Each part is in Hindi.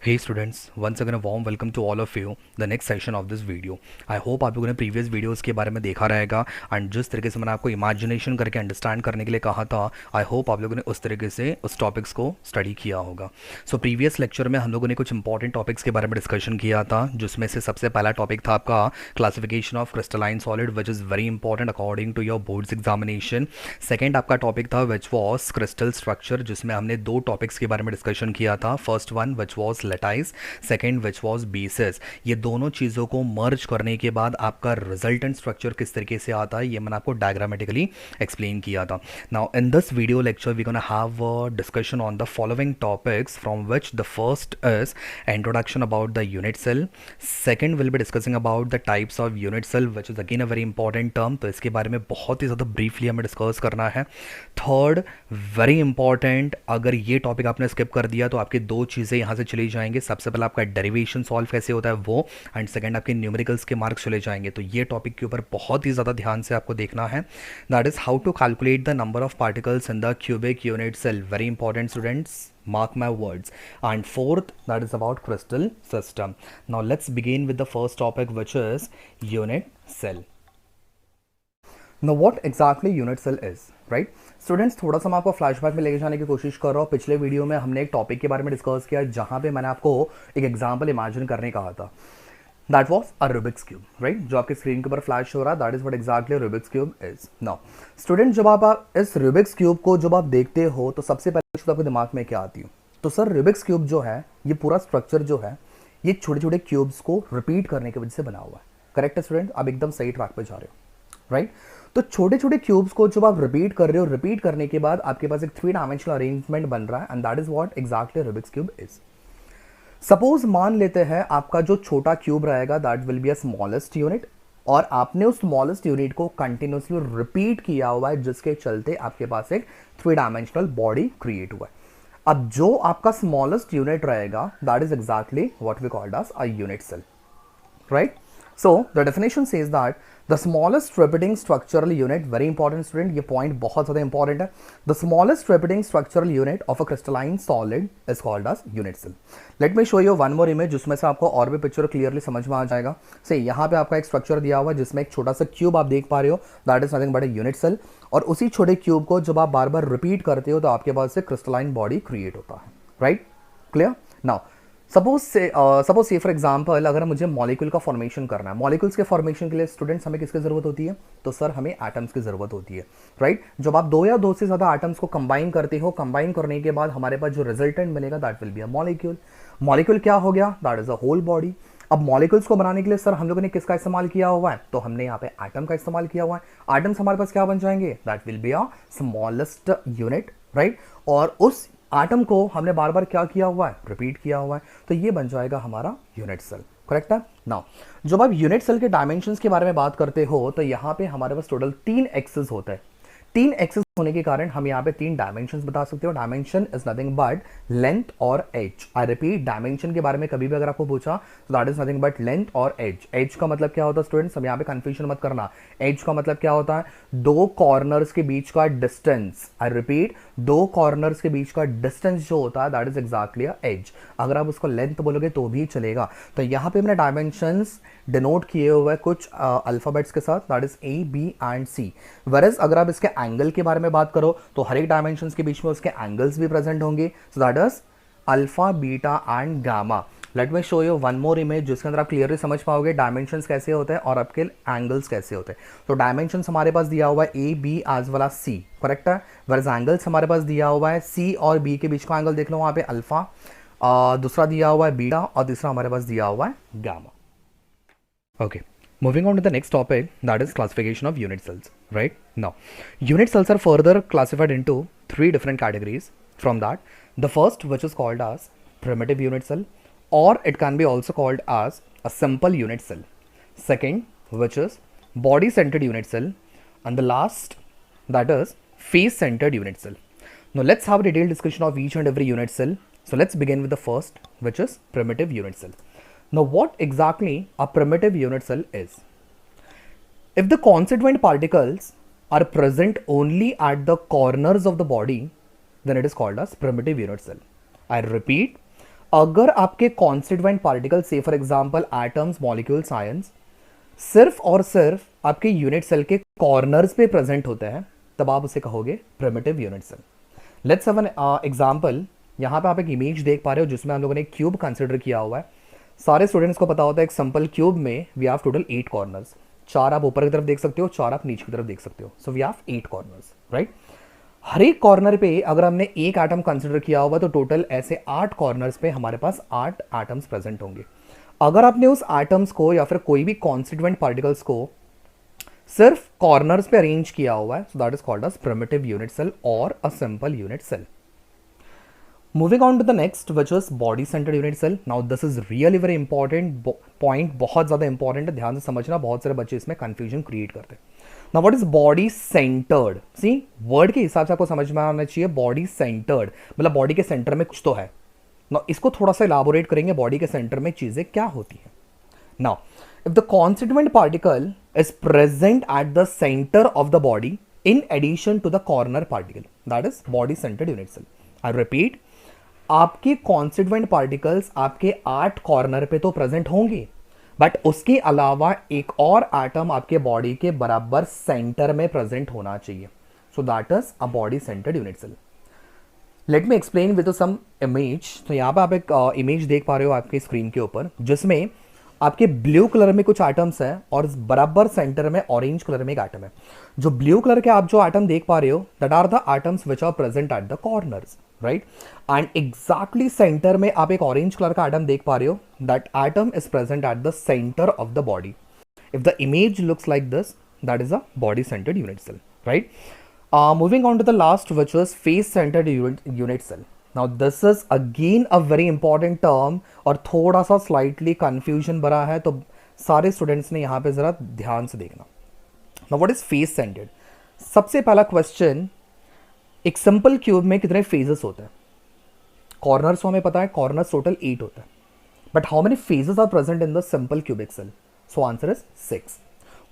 Hey students, once again a warm welcome to all of you the next session of this video. I hope आप लोगों ने प्रीवियस वीडियोस के बारे में देखा रहेगा एंड जिस तरीके से मैंने आपको इमेजिनेशन करके अंडरस्टैंड करने के लिए कहा था, आई होप आप लोगों ने उस तरीके से उस टॉपिक्स को स्टडी किया होगा. सो प्रीवियस लेक्चर में हम लोगों ने कुछ इंपॉर्टेंट टॉपिक्स के बारे में डिस्कशन किया था, जिसमें से सबसे पहला टॉपिक था आपका classification of crystalline solid which is very important according to your boards examination. Second आपका टॉपिक था विच वॉज क्रिस्टल स्ट्रक्चर, जिसमें हमने दो टॉपिक्स के बारे में डिस्कशन किया था. First one which was lattice, second which was basis. ये दोनों चीज़ों को मर्ज करने के बाद आपका रिजल्टेंट स्ट्रक्चर किस तरीके से आता है ये मैंने आपको डायग्रामेटिकली एक्सप्लेन किया था. Now in this video lecture we gonna have a discussion on the following topics from which the first is introduction about the unit cell. Second will be discussing about the types of unit cell which is again a very important term, तो इसके बारे में बहुत ही ज़्यादा ब्रीफली हमें डिस्कस करना है. थर्ड वेरी इंपॉर्टेंट, अगर ये टॉपिक आपने स्किप कर दिया तो आपकी दो चीज़ें यहाँ से चली जाएंगी. सबसे पहले आपका डेरिवेशन सॉल्व कैसे होता है वो, एंड सेकंड आपके न्यूमेरिकल्स के मार्क्स चले जाएंगे. तो ये टॉपिक के ऊपर बहुत ही ज़्यादा ध्यान से आपको देखना है. That is how to calculate the number of particles in the cubic unit cell. Very important students, mark my words. And fourth, that is about crystal system. Now let's begin with the first topic, which is unit cell. Now what exactly unit cell is, right? Students, थोड़ा सा मैं आपको फ्लैशबैक में लेके जाने की कोशिश कर रहा हूँ. पिछले वीडियो में हमने एक टॉपिक के बारे में डिस्कस किया जहाँ पे मैंने आपको एक एग्जाम्पल इमेजिन करने कहा था. That was a Rubik's cube, right? जो आपके स्क्रीन के ऊपर फ्लैश हो रहा है, that is what exactly Rubik's cube is. Now student, जब आप इस रूबिक्स क्यूब को जब आप देखते हो तो सबसे पहले आपके दिमाग में क्या आती हो? तो सर रूबिक्स क्यूब जो है, ये पूरा स्ट्रक्चर जो है, ये छोटे छोटे क्यूब्स को रिपीट करने की वजह से बना हुआ है. करेक्ट है स्टूडेंट? आप एकदम सही ट्रैक पे जा रहे हो, राइट? तो छोटे छोटे क्यूब्स को जब आप रिपीट कर रहे हो, रिपीट करने के बाद आपके पास एक 3 डायमेंशनल अरेंजमेंट बन रहा है, and that is what exactly Rubik's cube is. Suppose मान लेते हैं आपका जो छोटा क्यूब रहेगा that will be a smallest unit, और आपने उस स्मॉलेस्ट यूनिट को कंटिन्यूसली रिपीट किया हुआ है, जिसके चलते आपके पास एक 3 डायमेंशनल बॉडी क्रिएट हुआ है. अब जो आपका स्मॉलेस्ट यूनिट रहेगा that is exactly what we called as a unit cell, right? So the definition says that the smallest repeating structural unit, very important student, ये point बहुत ज़्यादा important है. The smallest repeating structural unit of a crystalline solid is called as unit cell. Let me show you one more image जिसमें से आपको और भी पिक्चर क्लियरली समझ में आ जाएगा. से यहाँ पे आपका एक स्ट्रक्चर दिया हुआ है जिसमें एक छोटा सा क्यूब आप देख पा रहे हो, that is nothing but a unit cell. और उसी छोटे क्यूब को जब आप बार बार रिपीट करते हो तो आपके पास से क्रिस्टलाइन बॉडी क्रिएट होता है, राइट? क्लियर? नाउ सपोज से फॉर एग्जांपल अगर मुझे मॉलिक्यूल का फॉर्मेशन करना है, मॉलिक्यूल्स के फॉर्मेशन के लिए स्टूडेंट्स हमें किसकी जरूरत होती है? तो सर हमें एटम्स की जरूरत होती है, राइट? जब आप दो या दो से ज्यादा एटम्स को कंबाइन करते हो, कंबाइन करने के बाद हमारे पास जो रिजल्टेंट मिलेगा that will be a molecule. Molecule क्या हो गया? That is a whole body. अब मॉलिक्यूल्स को बनाने के लिए सर हम लोगों ने किसका इस्तेमाल किया हुआ है? तो हमने यहाँ पे एटम का इस्तेमाल किया हुआ है. एटम्स हमारे पास क्या बन जाएंगे? That will be a smallest unit, right? और उस एटम को हमने बार बार क्या किया हुआ है? रिपीट किया हुआ है. तो ये बन जाएगा हमारा यूनिट सेल, करेक्ट है? नाउ जब आप यूनिट सेल के डायमेंशंस के बारे में बात करते हो तो यहाँ पे हमारे पास टोटल 3 एक्सेस होते हैं. 3 एक्सेस होने के कारण हम यहाँ पे 3 डायमेंशंस बता सकते हो. Dimension is nothing but length और एज. आई रिपीट, डायमेंशन के बारे में कभी भी अगर आपको पूछा तो that is nothing but length और एज. एज का मतलब क्या होता है स्टूडेंट्स? हम यहाँ पे कंफ्यूजन मत करना. एज का मतलब क्या होता है? दो कॉर्नर्स के बीच का डिस्टेंस. आई रिपीट, दो कॉर्नर्स के बीच का डिस्टेंस जो होता है दैट इज एग्जैक्टली एज. अगर आप उसको लेंथ बोलोगे तो भी चलेगा. तो यहाँ पे मैंने डायमेंशंस डिनोट किए हुए कुछ अल्फाबेट्स के साथ, that is A, B and C. Whereas अगर आप इसके एंगल के बारे में बात करो तो हर एक डायमेंशंस के बीच में उसके एंगल्स भी प्रेजेंट होंगे. सो that is alpha, beta and gamma. Let me show you one more image जिसके अंदर आप क्लियरली समझ पाओगे डायमेंशंस कैसे होते हैं और आपके एंगल्स कैसे होते हैं. तो डायमेंशंस हमारे पास दिया हुआ है ए, बी एज वेल एज सी, करेक्ट है? वेरएज एंगल्स हमारे पास दिया हुआ है सी और बी के बीच का एंगल देख लो वहां पे अल्फा, दूसरा दिया हुआ है बीटा और तीसरा हमारे पास दिया हुआ है gamma. Okay, moving on to the next topic, that is classification of unit cells, right? Now, unit cells are further classified into 3 different categories. From that, the first, which is called as primitive unit cell, or it can be also called as a simple unit cell. Second, which is body-centered unit cell, and the last, that is face-centered unit cell. Now, let's have a detailed discussion of each and every unit cell. So, let's begin with the first, which is primitive unit cell. Now, what exactly a primitive unit cell is? If the constituent particles are present only at the corners of the body, then it is called as primitive unit cell. I repeat, अगर आपके कॉन्स्टिट्यूएंट पार्टिकल से for example atoms, molecules, ions सिर्फ और सिर्फ आपके यूनिट सेल के कॉर्नर्स पे प्रेजेंट होते हैं, तब आप उसे कहोगे primitive unit cell. Let's have an example. यहाँ पे आप एक इमेज देख पा रहे हो जिसमें हम लोगों ने क्यूब कंसिडर किया हुआ है। सारे स्टूडेंट्स को पता होता है एक सिंपल क्यूब में वी हैव टोटल 8 कॉर्नर्स। 4 आप ऊपर की तरफ देख सकते हो, 4 आप नीचे की तरफ देख सकते हो। So we have 8 corners, right. हर एक कॉर्नर पे अगर हमने एक एटम कंसिडर किया होगा तो टोटल ऐसे 8 कॉर्नर्स पे हमारे पास 8 एटम्स प्रेजेंट होंगे। अगर आपने उस एटम्स को या फिर कोई भी कॉन्स्टिट्यूएंट पार्टिकल्स को सिर्फ कॉर्नर्स पे अरेंज किया हुआ है, so that is called as primitive unit cell और a simple unit cell. Moving on to the next which is body centred unit cell. Now this is really very important point, बहुत ज्यादा इंपॉर्टेंट है, ध्यान से समझना। बहुत सारे बच्चे इसमें कंफ्यूजन क्रिएट करते हैं। Now what is body centred? सी वर्ड के हिसाब से आपको समझ में आना चाहिए। बॉडी सेंटर्ड मतलब बॉडी के सेंटर में कुछ तो है। नाउ इसको थोड़ा सा इलाबोरेट करेंगे, बॉडी के सेंटर में चीजें क्या होती हैं। Now if the constituent particle is present at the center of the body in addition to the corner particle, that is body centered unit cell. I repeat, आपके constituent particles आपके 8 कॉर्नर पे तो प्रेजेंट होंगे, बट उसके अलावा एक और एटम आपके बॉडी के बराबर सेंटर में प्रेजेंट होना चाहिए। So that is a body centred unit cell. Let me explain with some image. तो यहाँ पे आप एक इमेज देख पा रहे हो आपके स्क्रीन के ऊपर, जिसमें आपके ब्लू कलर में कुछ एटम्स हैं और बराबर सेंटर में ऑरेंज कलर में एक एटम है। जो ब्लू कलर के आप जो एटम देख पा रहे हो that are the atoms which are present at the corners, right. And exactly centre में आप एक ऑरेंज कलर का एटम देख पा रहे हो, that atom is present at the centre of the body. If the image looks like this, that is a body centred unit cell, right. Moving on to the last which was face centred unit cell. Now this is again a very important term और थोड़ा सा स्लाइटली कंफ्यूजन भरा है, तो सारे स्टूडेंट्स ने यहाँ पे जरा ध्यान से देखना। Now what is face centered? सबसे पहला क्वेश्चन, एक सिंपल क्यूब में कितने फेजेस होते हैं? कॉर्नर्स हमें पता है, कॉर्नर्स टोटल 8 होते हैं, but how many faces are present in the simple cubic cell? So answer is 6।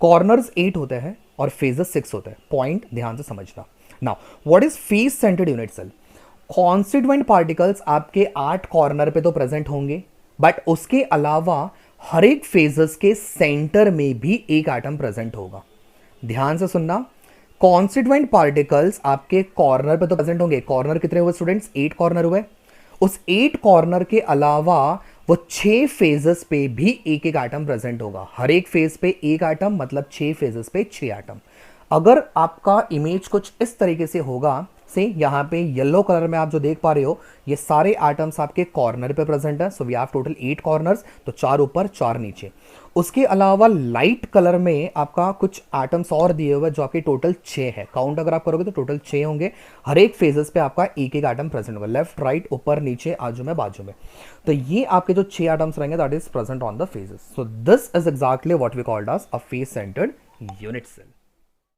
Corners 8 होते हैं और फेजेस 6 होते हैं। पॉइंट ध्यान से समझना। Now what is face centred unit cell? Constituent particles आपके 8 कॉर्नर पे तो प्रेजेंट होंगे, बट उसके अलावा हर एक फेजेस के सेंटर में भी एक एटम प्रेजेंट होगा। ध्यान से सुनना, कॉन्स्टिट्यूएंट पार्टिकल्स आपके कॉर्नर पे तो प्रेजेंट होंगे। कॉर्नर कितने हुए स्टूडेंट्स? 8 कॉर्नर हुए। उस 8 कॉर्नर के अलावा वो 6 फेजेस पे भी एक एक एटम प्रेजेंट होगा। हर एक फेज पे एक एटम, मतलब 6 फेजेस पे 6 एटम। अगर आपका इमेज कुछ इस तरीके से होगा, से यहाँ पे येलो कलर में आप जो देख पा रहे हो, ये सारे एटम्स आपके कॉर्नर पे प्रेजेंट है। So we have total 8 corners, तो 4 ऊपर 4 नीचे। उसके अलावा लाइट कलर में आपका कुछ एटम्स और दिए हुए जो आपके टोटल 6 है। काउंट अगर आप करोगे तो टोटल 6 होंगे। हर एक फेजेस पे आपका एक एक एटम प्रेजेंट होगा, लेफ्ट, राइट, ऊपर, नीचे, आजू में, बाजू में। तो ये आपके जो 6 एटम्स रहेंगे that is present on the faces. So this is exactly what we called as a face centred unit cell.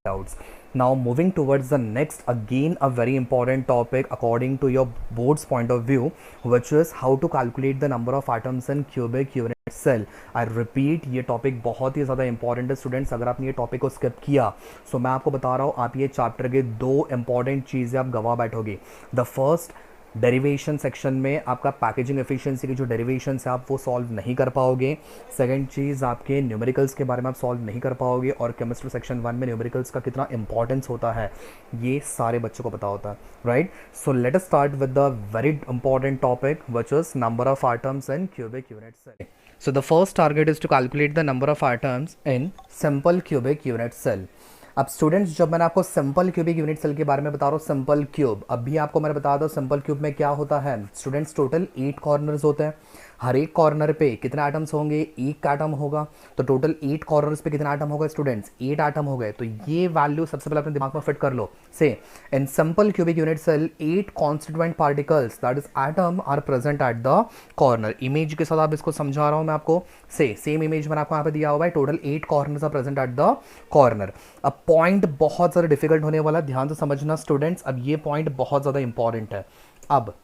Doubts. Now moving towards the next, again a very important topic according to your board's point of view, which is how to calculate the number of atoms in cubic unit cell. I repeat, ये टॉपिक बहुत ही ज़्यादा इंपॉर्टेंट है स्टूडेंट्स। अगर आपने ये टॉपिक को स्किप किया, सो मैं आपको बता रहा हूँ, आप ये चैप्टर के 2 इंपॉर्टेंट चीज़ें आप गवा बैठोगे। द फर्स्ट, डेरिवेशन सेक्शन में आपका पैकेजिंग एफिशिएंसी की जो डेरिवेशन है आप वो सॉल्व नहीं कर पाओगे। सेकंड चीज़, आपके न्यूमेरिकल्स के बारे में आप सॉल्व नहीं कर पाओगे। और केमिस्ट्री सेक्शन 1 में न्यूमेरिकल्स का कितना इंपॉर्टेंस होता है ये सारे बच्चों को पता होता है, right. So let us start with the very important topic which is number of atoms in cubic unit cell. So the first target is to calculate the number of atoms in simple cubic unit cell. अब स्टूडेंट्स, जब मैंने आपको सिंपल क्यूबिक यूनिट सेल के बारे में बता रहा हूँ, सिंपल क्यूब, अभी आपको मैंने बता दूँ सिंपल क्यूब में क्या होता है स्टूडेंट्स। टोटल 8 कॉर्नर्स होते हैं। हर एक कॉर्नर पे कितने एटम्स होंगे? एक एटम होगा। तो टोटल 8 कॉर्नर्स पे कितने एटम होगा स्टूडेंट्स? 8 एटम हो गए। तो ये वैल्यू सबसे पहले अपने दिमाग में फिट कर लो। से in simple cubic unit cell 8 constituent particles that is atom are present at the corner. Image के साथ आप इसको समझा रहा हूँ मैं आपको। से सेम इमेज मैंने आपको यहाँ पे दिया हुआ है। Total 8 corners are present at the corner. अब पॉइंट बहुत ज़्यादा डिफिकल्ट होने वाला है, ध्यान से समझना स्टूडेंट्स। अब ये पॉइंट बहुत ज़्यादा इंपॉर्टेंट है। अब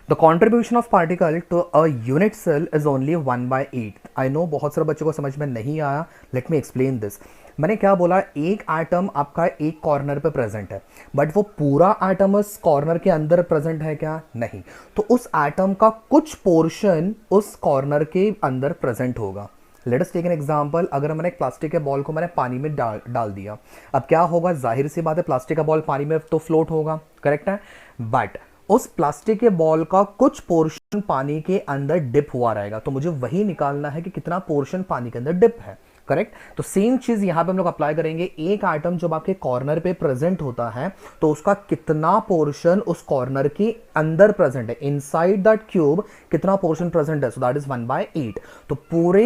the contribution of particle to a unit cell is only 1/8। I know बहुत सारे बच्चों को समझ में नहीं आया, लेट मी एक्सप्लेन दिस। मैंने क्या बोला, एक एटम आपका एक कॉर्नर पे प्रेजेंट है, बट वो पूरा एटम उस कॉर्नर के अंदर प्रेजेंट है क्या? नहीं। तो उस एटम का कुछ पोर्शन उस कॉर्नर के अंदर प्रेजेंट होगा। Let us take an example. अगर मैंने एक प्लास्टिक के बॉल को मैंने पानी में डाल दिया, अब क्या होगा? जाहिर सी बात है, प्लास्टिक का बॉल पानी में तो फ्लोट होगा, करेक्ट है। बट उस प्लास्टिक के बॉल का कुछ पोर्शन पानी के अंदर डिप हुआ रहेगा, तो मुझे वही निकालना है कि कितना पोर्शन पानी के अंदर डिप है, करेक्ट। तो सेम चीज यहां पे हम लोग अप्लाई करेंगे। एक आइटम जब आपके कॉर्नर पे प्रेजेंट होता है तो उसका कितना पोर्शन उस कॉर्नर के अंदर प्रेजेंट है, इनसाइड दैट क्यूब कितना पोर्शन प्रेजेंट है, सो दैट इज 1/8। तो पूरे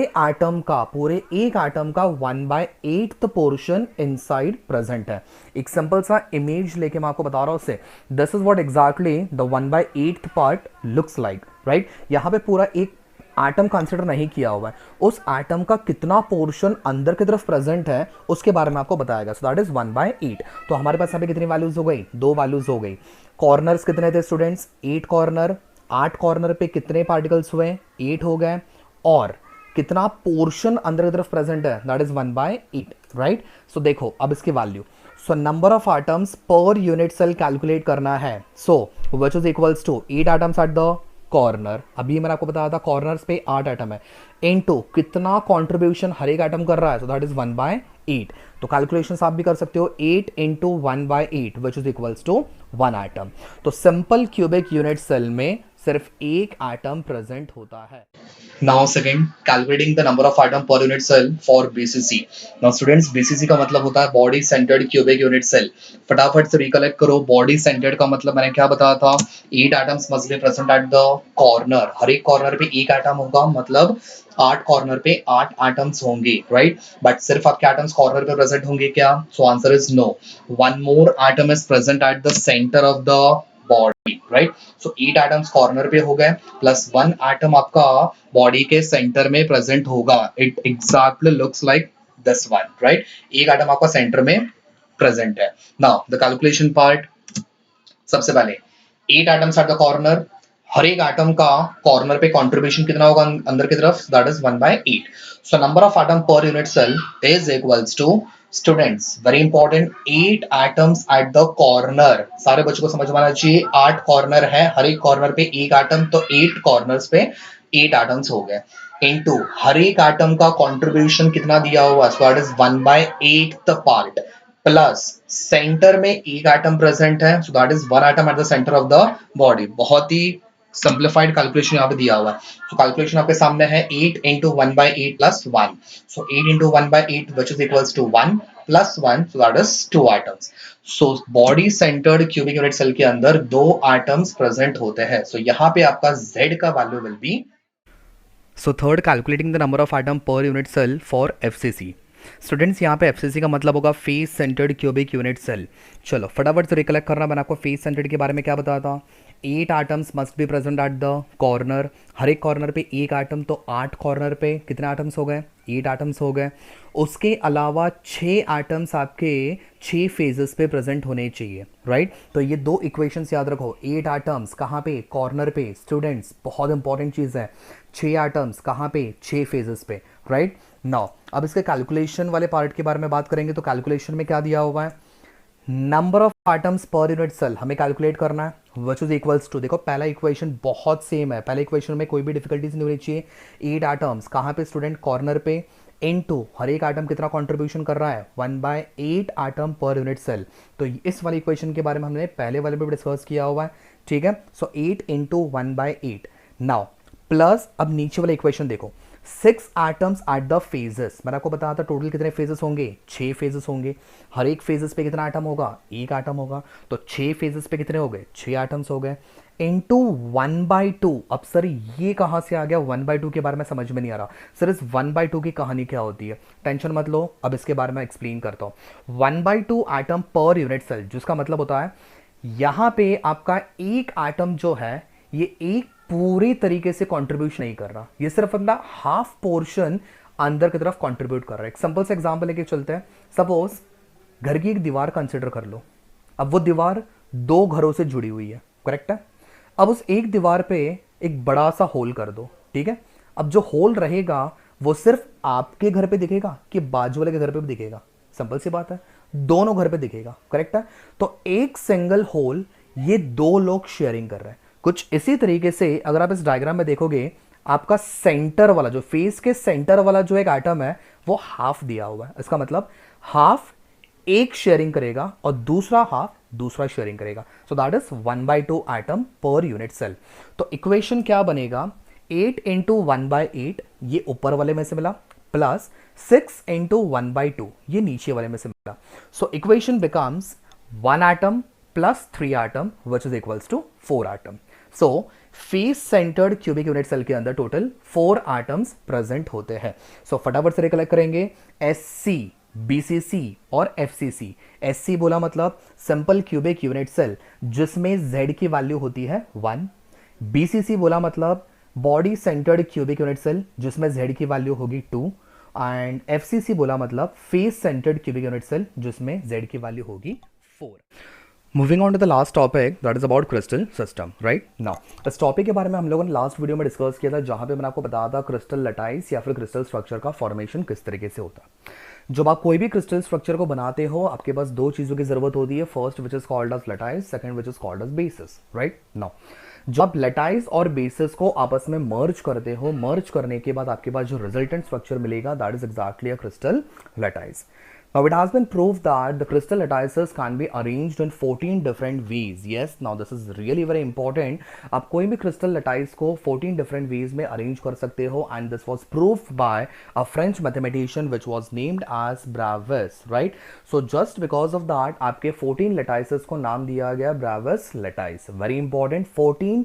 एक आइटम का 1/8 पोर्शन इनसाइड प्रेजेंट है। एक सिंपल सा इमेज लेके मैं आपको बता रहा हूं उससे, this is what exactly the 1/8 part looks like, right. यहां पे पूरा एक एटम कंसिडर नहीं किया हुआ है, उस एटम का कितना पोर्शन अंदर की तरफ प्रेजेंट है उसके बारे में आपको बताएगा। सो दैट इज 1/8। तो हमारे पास यहाँ पे कितनी वैल्यूज हो गई? 2 वैल्यूज हो गई। कॉर्नर्स कितने थे स्टूडेंट्स? 8 कॉर्नर। 8 कॉर्नर पे कितने पार्टिकल्स हुए? 8 हो गए। और कितना पोर्शन अंदर की तरफ प्रेजेंट है? That is 1/8, right. सो देखो अब इसकी value, so number of atoms पर यूनिट सेल कैलकुलेट करना है। So which is equals to 8 atoms at the corner, अभी मैंने आपको बताया था कॉर्नर्स पे 8 एटम है, इनटू कितना कंट्रीब्यूशन हर एक एटम कर रहा है, सो दैट इज 1/8। तो कैलकुलेशंस आप भी कर सकते हो, 8 into 1/8 which is equals to 1 atom. तो सिंपल क्यूबिक यूनिट सेल में सिर्फ एक एटम प्रेजेंट होता है। Now second, calculating the number of atom per unit cell for BCC. Now students, BCC का मतलब होता है body centred cubic unit cell. फटाफट से रिकलेक्ट करो, बॉडी सेंटर्ड का मतलब मैंने क्या बताया था? 8 atoms must be present at the corner. हर एक कॉर्नर पे एक एटम होगा, मतलब 8 कॉर्नर पे 8 एटम्स होंगे, राइट। बट सिर्फ आपके एटम्स कॉर्नर पे प्रेजेंट होंगे क्या? So answer is no. One more atom is present at the centre of the body, right. So 8 atoms corner पे हो गए, प्लस 1 एटम आपका बॉडी के सेंटर में प्रेजेंट होगा। It exactly looks like this one, right. एक एटम आपका सेंटर में प्रेजेंट है। नाउ द कैलकुलेशन पार्ट, सबसे पहले 8 एटम्स एट द कॉर्नर, हर एक एटम का कॉर्नर पे कंट्रीब्यूशन कितना होगा अंदर की तरफ? That is 1/8। So number of atom per unit cell is equals to, students very important, 8 atoms at the corner. सारे बच्चों को समझ में आना चाहिए, 8 कॉर्नर है, हर एक कॉर्नर पे एक एटम, तो 8 कॉर्नर्स पे 8 एटम्स हो गए, इनटू हर एक एटम का कंट्रीब्यूशन कितना दिया हुआ? सो that is 1/8 part, plus centre में एक एटम प्रेजेंट है, so that is 1 atom at the centre of the body. बहुत ही सिंप्लीफाइड कैलकुलेशन यहाँ पे दिया हुआ है। तो कैलकुलेशन आपके सामने है, 8 into 1/8 plus 1। So 8 into 1/8 which is equals to 1 plus 1, so that is 2 atoms. So body centred cubic unit cell के अंदर 2 एटम्स प्रेजेंट होते हैं। सो यहाँ पे आपका Z का value will be. So third, calculating the number of atom per unit cell for FCC. Students यहाँ पे एफसीसी का मतलब होगा face centred cubic unit cell. चलो फटाफट से रिकलेक्ट करना, मैंने आपको फेस सेंटर्ड के बारे में क्या बताया था? 8 atoms must be present at the corner, हर एक कॉर्नर पे एक एटम, तो 8 कॉर्नर पे कितने एटम्स हो गए? 8 एटम्स हो गए। उसके अलावा 6 एटम्स आपके 6 फेजेस पे प्रेजेंट होने चाहिए, राइट। तो ये दो इक्वेशंस याद रखो, 8 एटम्स कहाँ पे? कॉर्नर पे। स्टूडेंट्स बहुत इंपॉर्टेंट चीज़ है, 6 एटम्स कहाँ पे? 6 फेजेस पे, राइट। नाउ अब इसके कैलकुलेशन वाले पार्ट के बारे में बात करेंगे। तो कैलकुलेशन में क्या दिया हुआ है? नंबर ऑफ एटम्स पर यूनिट सेल हमें कैलकुलेट करना है, विच इज इक्वल्स टू, देखो पहला इक्वेशन बहुत सेम है, पहले इक्वेशन में कोई भी डिफिकल्टीज नहीं होनी चाहिए। 8 एटम्स कहाँ पे स्टूडेंट? कॉर्नर पे, इनटू हर एक एटम कितना कंट्रीब्यूशन कर रहा है? 1/8 एटम पर यूनिट सेल। तो इस वाली इक्वेशन के बारे में हमने पहले वाले में डिस्कस किया हुआ है, ठीक है। सो 8 इंटू 1/8। नाउ प्लस अब नीचे वाला इक्वेशन देखो, 6 एटम्स एट द फेजेस। मैंने आपको बताया था टोटल कितने फेजेस होंगे? 6 फेजेस होंगे। हर एक फेजेस पे कितना एटम होगा? एक एटम होगा। तो 6 फेजेस पे कितने हो गए? 6 एटम्स हो गए, इनटू 1/2। अब सर ये कहाँ से आ गया? 1/2 के बारे में समझ में नहीं आ रहा सर, इस 1/2 की कहानी क्या होती है? टेंशन मत लो, अब इसके बारे में एक्सप्लेन करता हूँ। 1/2 एटम पर यूनिट सेल, जिसका मतलब होता है यहाँ पे आपका एक एटम जो है ये एक पूरी तरीके से कंट्रीब्यूट नहीं कर रहा, ये सिर्फ अपना हाफ पोर्शन अंदर की तरफ कंट्रीब्यूट कर रहा है। एक सिंपल से एग्जांपल लेके चलते हैं। सपोज घर की एक दीवार कंसिडर कर लो। अब वो दीवार 2 घरों से जुड़ी हुई है, करेक्ट है। अब उस एक दीवार पे एक बड़ा सा होल कर दो, ठीक है। अब जो होल रहेगा वो सिर्फ आपके घर पे दिखेगा कि बाजू वाले के घर पे भी दिखेगा? सिंपल सी बात है, दोनों घर पे दिखेगा, करेक्ट है। तो एक सिंगल होल ये दो लोग शेयरिंग कर रहे हैं। कुछ इसी तरीके से अगर आप इस डायग्राम में देखोगे, आपका सेंटर वाला जो फेस के सेंटर वाला जो एक एटम है वो हाफ दिया हुआ है। इसका मतलब हाफ एक शेयरिंग करेगा और दूसरा हाफ दूसरा शेयरिंग करेगा। So that is 1/2 atom per unit cell. तो इक्वेशन क्या बनेगा? 8 इंटू 1/8 ये ऊपर वाले में से मिला, प्लस 6 इंटू 1/2 ये नीचे वाले में से मिला। So equation becomes 1 atom plus 3 atom which is equals to 4 atom. So face centred cubic unit cell के अंदर टोटल 4 एटम्स प्रेजेंट होते हैं। सो फटाफट से रिकलेक्ट करेंगे, SC, BCC और FCC। SC बोला मतलब सिंपल क्यूबिक यूनिट सेल जिसमें Z की वैल्यू होती है 1। BCC बोला मतलब body centred cubic unit cell जिसमें Z की वैल्यू होगी 2। एंड FCC बोला मतलब face centred cubic unit cell जिसमें Z की वैल्यू होगी 4। Moving on to the last topic that is about crystal system, right now. इस टॉपिक के बारे में हम लोगों ने लास्ट वीडियो में डिस्कस किया था, जहां पे मैंने आपको बताया था क्रिस्टल लटाइस या फिर क्रिस्टल स्ट्रक्चर का फॉर्मेशन किस तरीके से होता है। जब आप कोई भी क्रिस्टल स्ट्रक्चर को बनाते हो, आपके पास दो चीजों की जरूरत होती है, first which is called as lattice, second which is called as basis, right now. जब आप लटाइस और बेसिस को आपस में मर्ज करते हो, मर्ज करने के बाद आपके पास जो रिजल्टेंट स्ट्रक्चर मिलेगा that is exactly a crystal lattice. Now it has been proved that the crystal lattices can be arranged in 14 different ways. Yes, now this is really very important. आप कोई भी crystal lattice को 14 different ways में arrange कर सकते हो, and this was proved by a French mathematician which was named as Bravais, right? So just because of that आपके 14 lattices को नाम दिया गया Bravais lattice. Very important, 14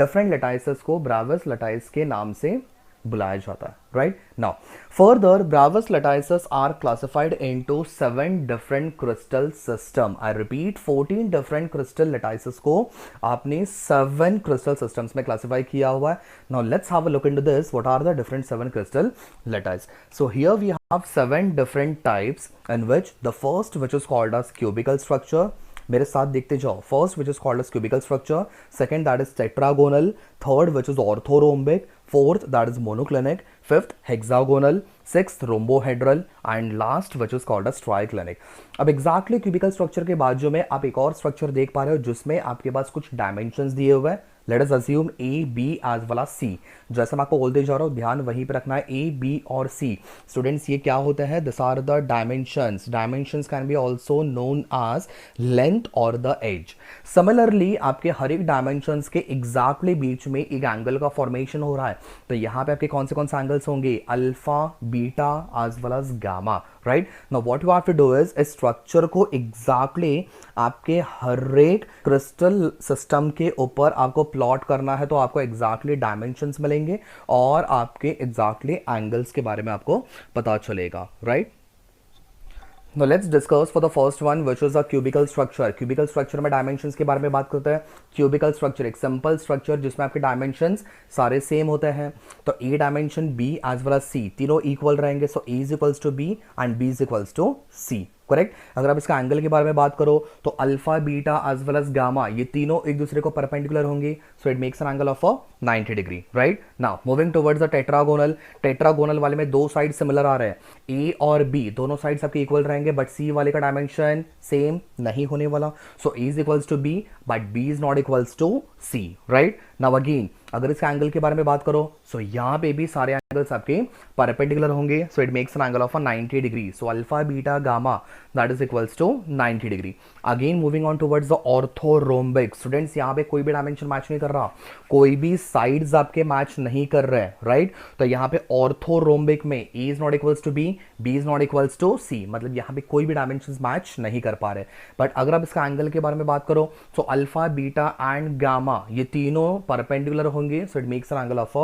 different lattices को Bravais lattice के नाम से बुलाया जाता है, right now. Further Bravais lattices are classified into 7 different crystal system. I repeat, 14 different crystal lattices को आपने 7 क्रिस्टल सिस्टम्स में क्लासिफाई किया हुआ है। Now let's have a look into this, what are the different 7 crystal lattice. So here we have 7 different types in which the first which is called as cubical structure. मेरे साथ देखते जाओ। First which is called as cubical structure, second that is tetragonal, third which is orthorhombic, fourth that is monoclinic, fifth hexagonal, sixth rhombohedral and last which is called as triclinic। अब एग्जैक्टली क्यूबिकल स्ट्रक्चर के बाद जो में आप एक और स्ट्रक्चर देख पा रहे हो जिसमें आपके पास कुछ डायमेंशंस दिए हुए हैं। Let us assume A, B as well as C। जैसे मैं आपको बोलते जा रहा हूँ, ध्यान वहीं पे रखना है, A, B और C। स्टूडेंट्स ये क्या होते हैं? This are the dimensions. Dimensions can be also known as length और द एज। सिमिलरली आपके हर एक डायमेंशंस के एग्जैक्टली बीच में एक एंगल का फॉर्मेशन हो रहा है। तो यहाँ पे आपके कौन से एंगल्स होंगे? Alpha, beta as well as gamma, right. Now what you have to do is इस स्ट्रक्चर को एग्जैक्टली आपके हर एक क्रिस्टल सिस्टम के ऊपर आपको प्लॉट करना है, तो आपको एग्जैक्टली डायमेंशंस मिलेंगे और आपके एग्जैक्टली एंगल्स के बारे में आपको पता चलेगा, right. Now let's discuss for the first one which is a cubical structure। cubical structure में dimensions के बारे में बात करते हैं। cubical structure एक simple structure जिसमें आपके dimensions सारे same होते हैं। तो A dimension, B as well as C तीनों equal रहेंगे। so A is equals to B and B is equals to C, correct. अगर आप इसका एंगल के बारे में बात करो तो alpha, beta as well as gamma ये तीनों एक दूसरे को परपेंडिकुलर होंगे। So it makes an angle of 90 degree, right. Now moving towards the tetragonal. Tetragonal वाले में दो साइड सिमिलर आ रहे हैं, ए और बी दोनों साइड्स आपके इक्वल रहेंगे, बट सी वाले का डायमेंशन सेम नहीं होने वाला। So A is equals to B but B is not equals to C, right. Now again अगर इसके एंगल के बारे में बात करो सो यहाँ पे भी सारे एंगल्स आपके परपेंडिकुलर होंगे। So it makes an angle of 90 degree. So alpha, beta, gamma that is equals to 90 degree. Again moving on towards the orthorhombic. Students यहाँ पे कोई भी डायमेंशन मैच नहीं कर रहा, कोई भी साइड्स आपके मैच नहीं कर रहे हैं, राइट। तो यहाँ पे ऑर्थोरोम्बिक में A is not equals to B, B is not equals to C, मतलब यहाँ पे कोई भी डायमेंशन मैच नहीं कर पा रहे। बट अगर आप इसका एंगल के बारे में बात करो तो अल्फा, बीटा एंड गामा ये तीनों परपेंडिकुलर होंगे। So it makes an angle of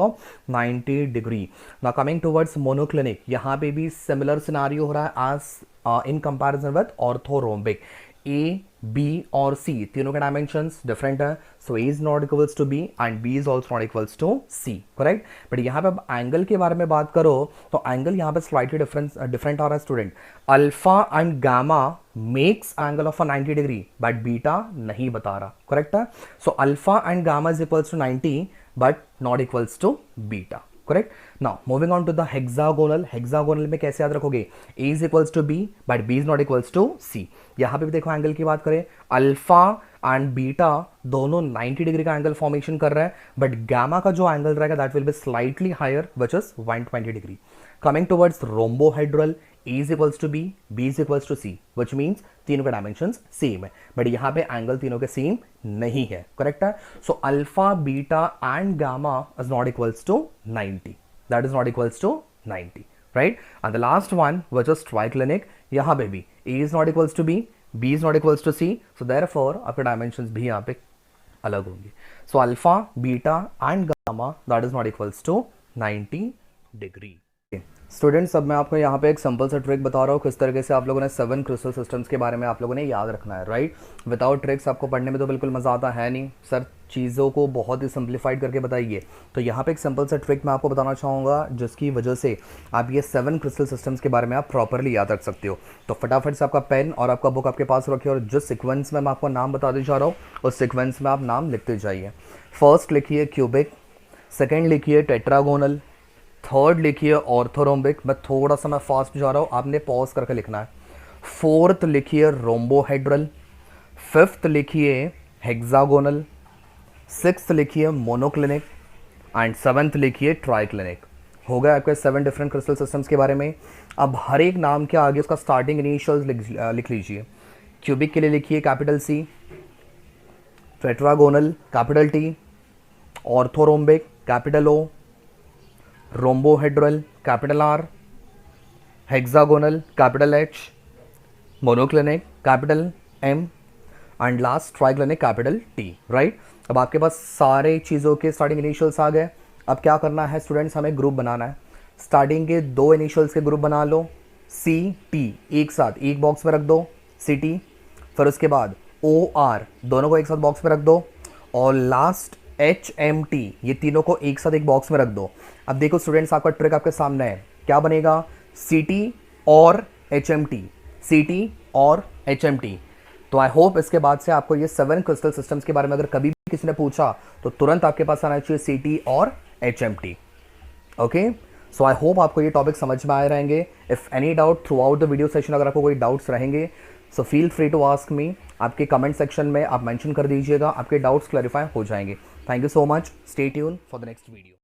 90 degree. Now coming towards monoclinic, यहाँ पे भी सिमिलर सिनारियो हो रहा है as in comparison with orthorhombic. A, B और सी तीनों के डायमेंशंस डिफरेंट है। So A is not equals to B and B is also not equals to C, correct. But यहाँ पे अब एंगल के बारे में बात करो तो एंगल यहाँ पे स्लाइटली डिफरेंट आ रहा है student. Alpha and gamma makes angle of a 90 degree but beta नहीं बता रहा, करेक्ट है। So alpha and gamma is equals to 90 but not equals to beta, correct. Now moving on to the hexagonal, hexagonal में कैसे याद रखोगे, A is equals to B but B is not equals to C. यहां पे भी देखो एंगल की बात करें, अल्फा एंड बीटा दोनों 90 डिग्री का एंगल फॉर्मेशन कर रहा है, बट गामा का जो एंगल रहेगा that will be slightly higher which is 120 degree. Coming towards rhombohedral, A is equals to B is equals to C, which means तीनों के डायमेंशंस सेम है, बट यहाँ पे एंगल तीनों के सेम नहीं है, करेक्ट है। So alpha beta and gamma is not equals to 90, that is not equals to 90, right. And the last one which is triclinic, यहाँ पे भी A is not equals to B is not equals to C, so therefore आपके डायमेंशंस भी यहाँ पे अलग होंगे। So alpha beta and gamma that is not equals to 90 degree. Students, अब मैं आपको यहाँ पे एक सिंपल सा ट्रिक बता रहा हूँ किस तरीके से आप लोगों ने 7 क्रिस्टल सिस्टम्स के बारे में आप लोगों ने याद रखना है, राइट। विदाउट ट्रिक्स आपको पढ़ने में तो बिल्कुल मज़ा आता है नहीं सर, चीज़ों को बहुत ही सिंप्लीफाइड करके बताइए। तो यहाँ पे एक सिंपल सा ट्रिक मैं आपको बताना चाहूँगा जिसकी वजह से आप ये 7 क्रिस्टल सिस्टम्स के बारे में आप प्रॉपरली याद रख सकते हो। तो फटाफट से आपका पेन और आपका बुक आपके पास रखिए और जिस सिक्वेंस में मैं आपको नाम बताते जा रहा हूँ उस सिक्वेंस में आप नाम लिखते जाइए। फर्स्ट लिखिए क्यूबिक, सेकेंड लिखिए टेट्रागोनल, थर्ड लिखिए ऑर्थोरोम्बिक, मैं थोड़ा सा मैं फास्ट जा रहा हूँ, आपने पॉज करके लिखना है। फोर्थ लिखिए रोम्बोहेड्रल, फिफ्थ लिखिए हेक्सागोनल, सिक्स्थ लिखिए मोनोक्लिनिक एंड सेवन्थ लिखिए ट्राइक्लिनिक। हो गया आपके 7 डिफरेंट क्रिस्टल सिस्टम्स के बारे में। अब हर एक नाम के आगे उसका स्टार्टिंग इनिशियल्स लिख लीजिए। क्यूबिक के लिए लिखिए capital C, tetragonal capital T, orthorhombic capital O, rhombohedral capital R, hexagonal capital H, monoclinic capital M and last triclinic capital T, right. अब आपके पास सारे चीज़ों के स्टार्टिंग इनिशियल्स आ गए। अब क्या करना है स्टूडेंट्स, हमें ग्रुप बनाना है। स्टार्टिंग के 2 इनिशियल्स के ग्रुप बना लो, सी टी एक साथ एक बॉक्स में रख दो, सी टी। फिर उसके बाद ओ आर दोनों को एक साथ बॉक्स में रख दो और लास्ट एच एम टी ये तीनों को एक साथ एक बॉक्स में रख दो। अब देखो स्टूडेंट्स, आपका ट्रिक आपके सामने है, क्या बनेगा, सी टी और H M T, C T और एच एम टी। तो आई होप इसके बाद से आपको ये 7 क्रिस्टल सिस्टम्स के बारे में अगर कभी भी किसी ने पूछा तो तुरंत आपके पास आना चाहिए सी टी और H M T, okay. So I hope आपको ये टॉपिक समझ में आए रहेंगे। If any doubt throughout the video session अगर आपको कोई डाउट्स रहेंगे so feel free to ask me, आपके कमेंट सेक्शन में आप मेंशन कर दीजिएगा, आपके डाउट्स क्लैरिफाई हो जाएंगे। Thank you so much, stay tune for the next video.